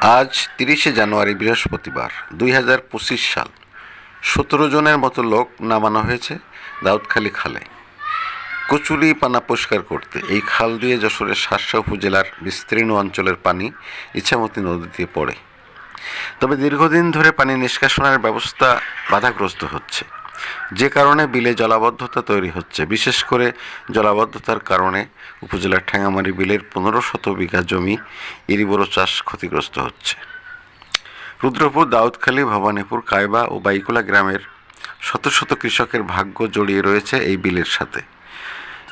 আজ ৩০শে জানুয়ারি বৃহস্পতিবার ২০২৫ সাল। ১৭ জনের মতো লোক নামানো হয়েছে দাউদখালী খালে কচুরি পানা পরিষ্কার করতে। এই খাল দিয়ে যশোরের শার্শা উপজেলার বিস্তীর্ণ অঞ্চলের পানি ইছামতি নদীতে পড়ে। তবে দীর্ঘদিন ধরে পানি নিষ্কাশনের ব্যবস্থা বাধাগ্রস্ত হচ্ছে, যে কারণে বিলে জলাবদ্ধতা তৈরি হচ্ছে। বিশেষ করে জলাবদ্ধতার কারণে উপজেলার ঠ্যাঙামারি বিলের ১৫০০ বিঘা জমি ইরিবোরো চাষ ক্ষতিগ্রস্ত হচ্ছে। রুদ্রপুর, দাউদখালী, ভবানীপুর, কায়বা ও বাইকুলা গ্রামের শত শত কৃষকের ভাগ্য জড়িয়ে রয়েছে এই বিলের সাথে।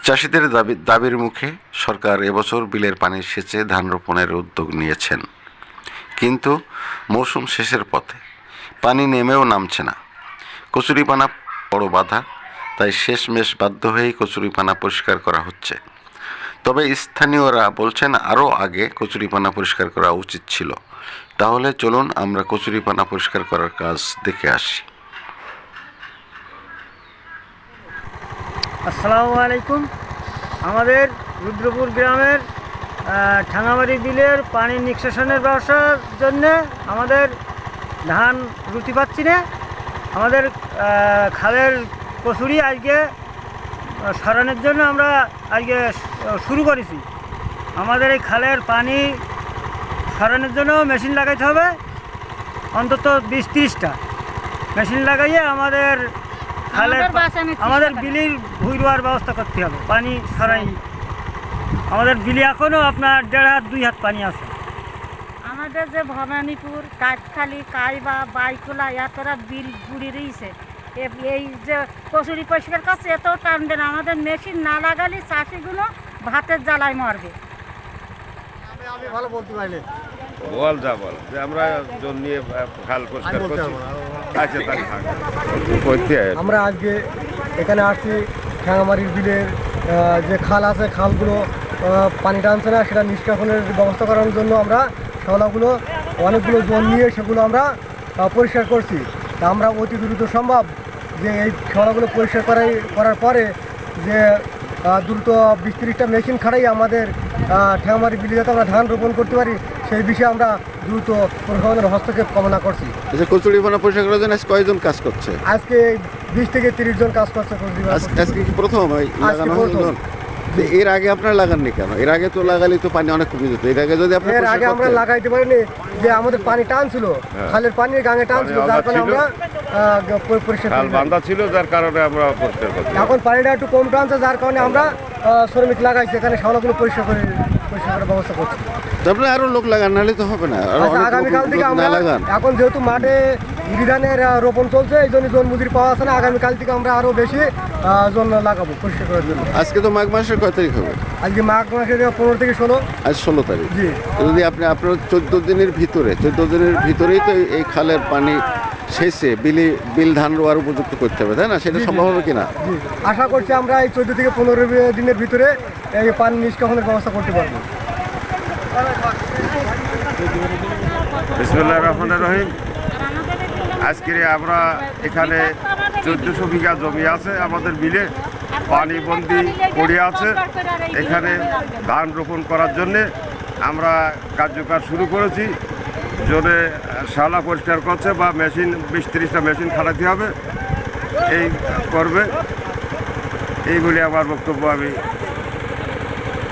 চাষিদের দাবির মুখে সরকার এবছর বিলের পানি সেচে ধান রোপণের উদ্যোগ নিয়েছেন, কিন্তু মৌসুম শেষের পথে পানি নেমেও নামছে না। কচুরিপানা বড় বাধা, তাই শেষমেশ বাধ্য হয়েই কচুরিপানা পরিষ্কার করা হচ্ছে। তবে স্থানীয়রা বলছেন আরও আগে কচুরিপানা পরিষ্কার করা উচিত ছিল। তাহলে চলুন আমরা কচুরিপানা পরিষ্কার করার কাজ দেখে আসি। আসসালামু আলাইকুম। আমাদের রুদ্রপুর গ্রামের ঠ্যাঙামারি বিলের পানি নিষ্কাশনের ব্যবস্থার জন্য আমাদের ধান রুটি পাচ্ছি না। আমাদের খালের কচুরি আজকে সরানোর জন্য আমরা আজকে শুরু করেছি। আমাদের এই খালের পানি সরানোর জন্য মেশিন লাগাইতে হবে, অন্তত ২০-৩০টা মেশিন লাগাইয়ে আমাদের খালের আমাদের বিলির ভুঁই রোয়ার ব্যবস্থা করতে হবে। পানি সরাই আমাদের বিলি এখনও আপনার ১.৫ হাত ২ হাত পানি আছে। আমাদের যে ভবানীপুর, কাঠখালি, কাইবা, বাইকুলা এতটা বিল বুড়ি রয়েছে। এই যে কচুরি পরিষ্কার করছে এতও টানবে না। আমাদের মেশিন না লাগালে চাষিগুলো ভাতের জ্বালায় মরবে। আমি ভালো বলতে পারিনি। বল যা বল যে আমরা জল নিয়ে খাল পরিষ্কার করছি। আমরা আজকে এখানে আসছি ঠ্যাঙামারির বিলের যে খাল আছে, খালগুলো পানি টানছে না, সেটা নিষ্কাশনের ব্যবস্থা করার জন্য আমরা শ্যাওলাগুলো অনেকগুলো জল নিয়ে সেগুলো আমরা পরিষ্কার করছি। তা আমরা অতি দ্রুত সম্ভব যে এই শ্যাওলাগুলো পরিষ্কার করার পরে যে দ্রুত ২০-৩০টা মেশিন খাড়াই আমাদের ঠ্যাঙামারি বিলে যাতে আমরা ধান রোপণ করতে পারি, সেই বিষয়ে আমরা দ্রুত প্রশাসনের হস্তক্ষেপ কামনা করছি। কচুরিপানা পরিষ্কার করার জন্য কয়জন কাজ করছে? আজকে ২০ থেকে ৩০ জন কাজ করছে। আজকে কি প্রথম লাগানো হলো? এর আগে আপনারা লাগাননি কেন? এর আগে তো লাগালে তো পানি অনেক কমে যেত। এর আগে যদি এর আগে আমরা লাগাইতে পারিনি, যে আমাদের পানি টানছিল, খালের পানি গাঙে টানছিল, যার কারণে আমরা পরিষ্কার বান্ধা ছিল, যার কারণে আমরা পরিষ্কার করছি। এখন পানিটা একটু কম টানছে, যার কারণে আমরা শ্রমিক লাগাইছি, এখানে শ্যাওলাগুলো পরিষ্কার করার ব্যবস্থা করছি। তারপরে আরো লোক লাগান, নাহলে তো হবে না। আগামীকাল থেকে আমরা এখন যেহেতু মাঠে ধানের রোপণ চলছে, এই জন্য জন মজুরি পাওয়া আছে না, আগামীকাল থেকে আমরা আরো বেশি জন লাগাবো পরিষ্কার করার জন্য। আজকে তো মাঘ মাসের কয় তারিখ হবে? আজকে মাঘ মাসের ১৫ থেকে ১৬। আজ ১৬ তারিখ। জি। যদি আপনার ১৪ দিনের ভিতরেই তো এই খালের পানি শেষে বিল ধান রোয়ার উপযুক্ত করতে হবে, তাই না? সেটা সম্ভব হবে কিনা? জি, আশা করছি আমরা এই ১৪ থেকে ১৫ দিনের ভিতরে এই পানি নিষ্কাশনের ব্যবস্থা করতে পারবো। বিসমিল্লাহির রহমানির রহিম। আজকে আমরা এখানে ১৪০০ বিঘা জমি আছে আমাদের বিলে, পানিবন্দি পড়ে আছে। এখানে ধান রোপণ করার জন্যে আমরা কার্যকর শুরু করেছি। জোরে শালা পরিষ্কার করছে বা মেশিন ২০-৩০টা মেশিন খাটাতে হবে, এই করবে। এইগুলি আমার বক্তব্য আমি